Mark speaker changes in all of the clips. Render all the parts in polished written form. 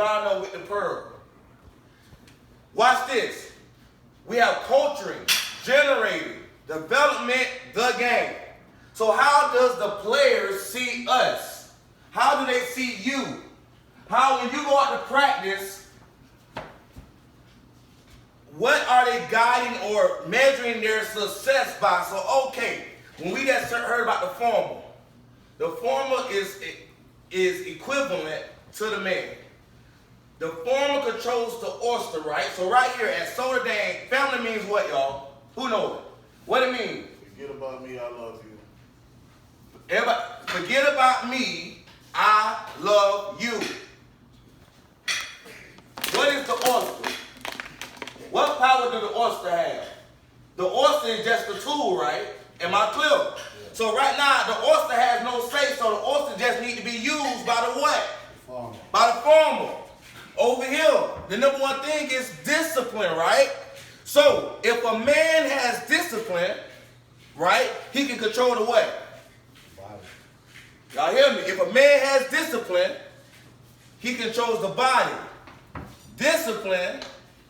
Speaker 1: line up with the pearl. Watch this. We have culturing, generating, development, the game. So how does the players see us? How do they see you? How, when you go out to practice, what are they guiding or measuring their success by? So, okay, when we just heard about the former is equivalent to the man. The former controls the oyster, right? So right here at Soda Dang, family means what, y'all? Who knows it? What it mean?
Speaker 2: Forget about me, I love you.
Speaker 1: Everybody, forget about me, I love you. What is the oyster? What power do the oyster have? The oyster is just a tool, right? Am I clear? Yeah. So right now, the oyster has no say, so the oyster just need to be used by the what?
Speaker 2: Farmer.
Speaker 1: By the farmer. Over here, the number one thing is discipline, right? So if a man has discipline, right, he can control the what? Y'all hear me? If a man has discipline, he controls the body. Discipline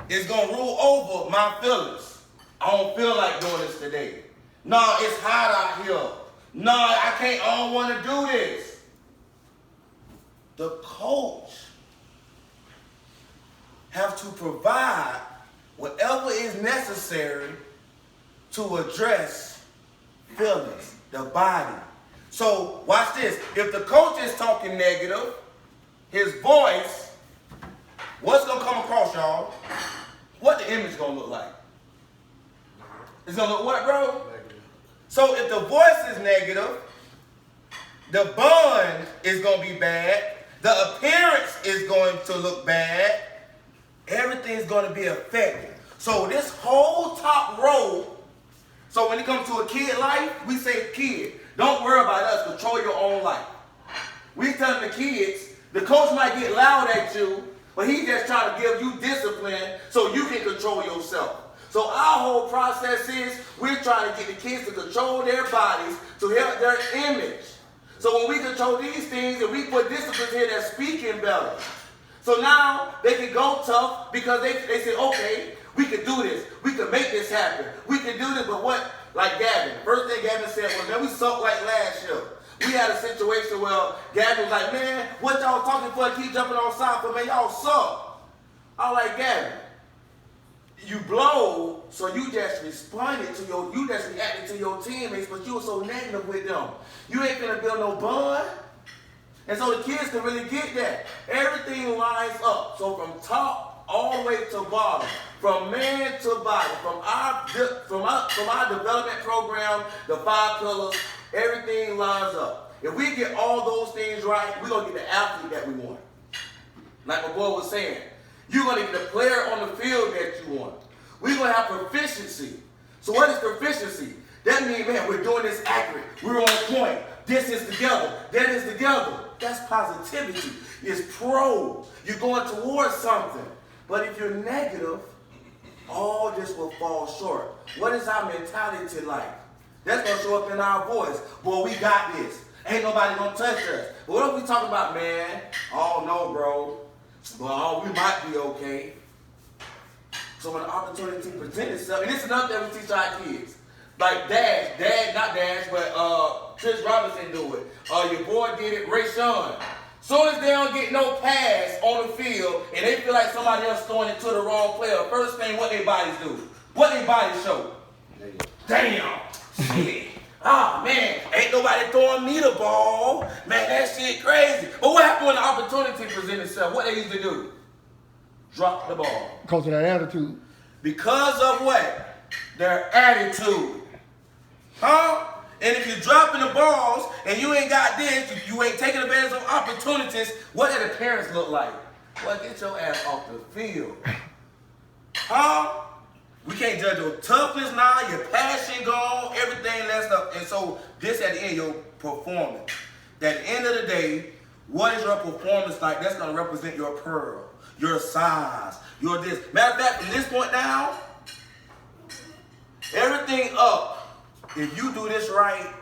Speaker 1: is going to rule over my feelings. I don't feel like doing this today. No, it's hot out here. No, I don't want to do this. The coach have to provide whatever is necessary to address feelings, the body. So watch this. If the coach is talking negative, his voice, what's going to come across, y'all? What the image going to look like? It's going to look what, bro?
Speaker 2: Negative.
Speaker 1: So if the voice is negative, the bond is going to be bad. The appearance is going to look bad. Everything's going to be affected. So this whole top row, so when it comes to a kid life, we say, kid, don't worry about us, control your own life. We telling the kids, the coach might get loud at you, but he just trying to give you discipline so you can control yourself. So our whole process is we're trying to get the kids to control their bodies to help their image. So when we control these things and we put disciplines here that's speaking better. So now they can go tough because they say, okay, we can do this. We can make this happen. We can do this, but what? Like Gavin. First thing Gavin said was, man, we sucked like last year. We had a situation where Gavin was like, man, what y'all talking for? Keep jumping on side for, man, y'all suck. I was like, Gavin, you blow, so you just responded to you just reacted to your teammates, but you were so negative with them. You ain't gonna build no bond. And so the kids can really get that. Everything lines up. So from top all the way to bottom, from man to body, from our development program, the 5 pillars, everything lines up. If we get all those things right, we're going to get the athlete that we want. Like my boy was saying, you're going to get the player on the field that you want. We're going to have proficiency. So what is proficiency? That means, man, we're doing this accurate. We're on point. This is together. That is together. That's positivity. It's pro. You're going towards something. But if you're negative, all this will fall short. What is our mentality like? That's going to show up in our voice. Boy, we got this. Ain't nobody going to touch us. But what if we talk about, man, oh, no, bro. Well, we might be okay. So when the opportunity presents itself, and this is another thing we teach our kids. Like not Dash, but Chris Robinson do it. Your boy did it, Ray Sean. Soon as they don't get no pass on the field and they feel like somebody else throwing it to the wrong player, first thing what their bodies do? What their bodies show? Damn. Shit. Ah, man, ain't nobody throwing me the ball. Man, that shit crazy. But what happened when the opportunity presents itself? What they usually do? Drop the ball.
Speaker 3: Because of that attitude.
Speaker 1: Because of what? Their attitude. Huh? And if you're dropping the balls and you ain't got this, you ain't taking advantage of opportunities, what do the parents look like? Well, get your ass off the field. Huh? We can't judge your toughness now, your passion gone, everything left up. And so this at the end, your performance. At the end of the day, what is your performance like? That's going to represent your pearl, your size, your this. Matter of fact, from this point down, everything up. If you do this right,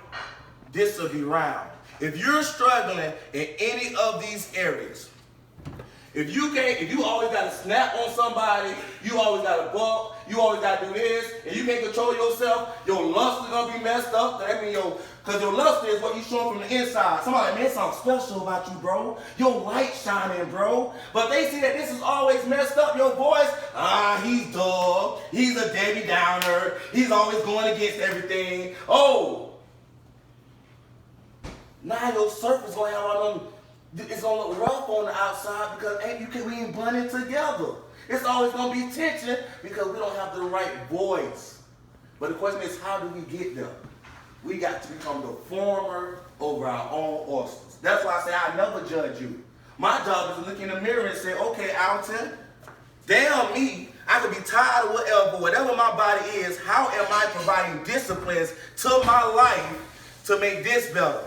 Speaker 1: this will be round. If you're struggling in any of these areas, If you always gotta snap on somebody, you always gotta buck, you always gotta do this, and you can't control yourself, your lust is gonna be messed up. That means cause your lust is what you showing from the inside. Somebody, man, something special about you, bro. Your light shining, bro. But they see that this is always messed up. Your voice, he's dull, he's a Debbie Downer, he's always going against everything. Oh, now your surface gonna have all them. It's gonna look rough on the outside because we ain't blending together. It's always gonna be tension because we don't have the right voice. But the question is, how do we get there? We got to become the former over our own oysters. That's why I say I never judge you. My job is to look in the mirror and say, okay, Alton, damn me, I could be tired of whatever my body is. How am I providing disciplines to my life to make this better?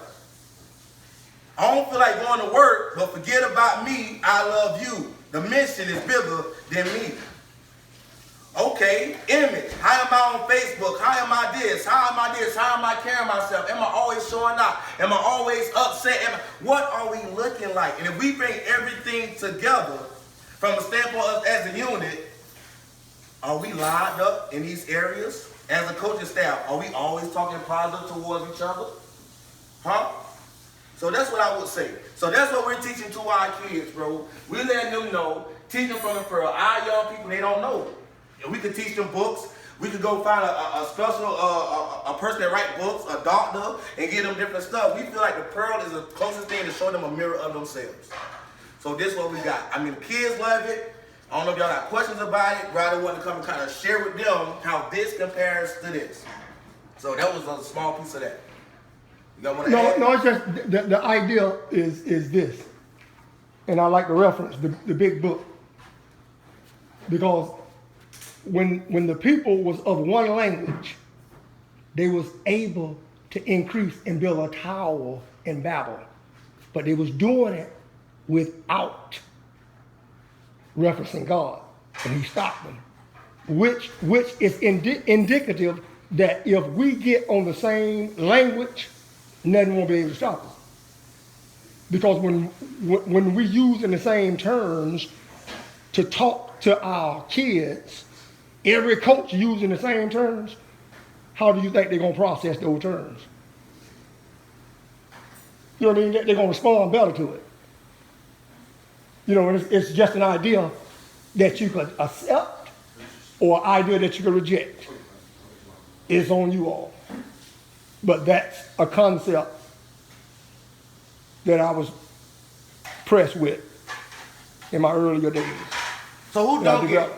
Speaker 1: I don't feel like going to work, but forget about me, I love you. The mission is bigger than me. Okay, image. How am I on Facebook? How am I this? How am I this? How am I carrying myself? Am I always showing up? Am I always upset? What are we looking like? And if we bring everything together from a standpoint of as a unit, are we lined up in these areas? As a coaching staff, are we always talking positive towards each other? Huh? So that's what I would say. So that's what we're teaching to our kids, bro. We're letting them know, teach them from the for our young people, they don't know. And we could teach them books. We could go find a special, a person that writes books, a doctor, and give them different stuff. We feel like the Pearl is the closest thing to show them a mirror of themselves. So this is what we got. I mean, the kids love it. I don't know if y'all got questions about it. Rather want to come and kind of share with them how this compares to this. So that was a small piece of that.
Speaker 3: No, it's just the idea is this, and I like the reference, the big book, because when the people was of one language, they was able to increase and build a tower in Babel, but they was doing it without referencing God, and He stopped them, which is indicative that if we get on the same language, nothing won't be able to stop us. Because when we use in the same terms to talk to our kids, every coach using the same terms, how do you think they're going to process those terms? You know what I mean? They're going to respond better to it. You know, it's just an idea that you could accept or an idea that you could reject. It's on you all. But that's a concept that I was pressed with in my earlier days.
Speaker 1: So who don't get?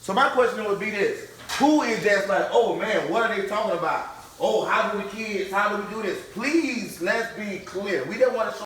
Speaker 1: So my question would be this: who is just like, oh man, what are they talking about? Oh, how do we do this? Please, let's be clear. We don't want to show